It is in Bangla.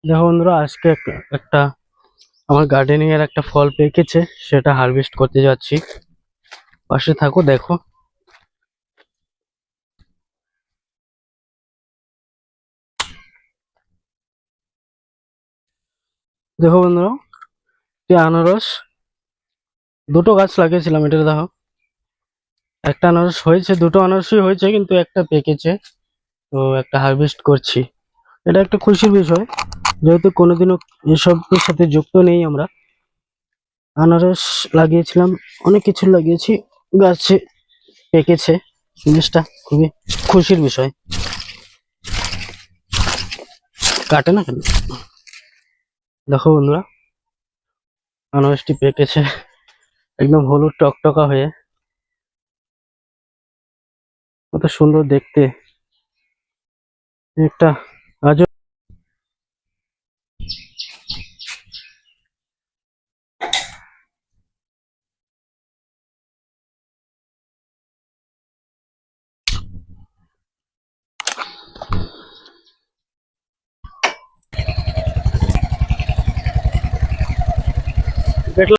দেখো বন্ধুরা, আজকে একটা আমার গার্ডেনিং এর একটা ফল পেকেছে, সেটা হারভেস্ট করতে যাচ্ছি। পাশে থাকো, দেখো। দেখো বন্ধুরা, এই আনারস, দুটো গাছ লাগিয়েছিলাম। এটা দেখো, একটা আনারস হয়েছে, দুটো আনারসই হয়েছে, কিন্তু একটা পেকেছে। তো একটা হারভেস্ট করছি। এটা একটা খুশির বিষয়, যেহেতু কোনোদিনও এসবের সাথে যুক্ত নেই আমরা। আনারস লাগিয়েছিলাম, অনেক কিছু লাগিয়েছি, গাছে পেকেছে। জিনিসটা খুবই খুশির বিষয়। কাটে না কেন? দেখো বন্ধুরা, আনারসটি পেকেছে, একদম হলুদ টকটকা হয়ে, কত সুন্দর দেখতে একটা। আজও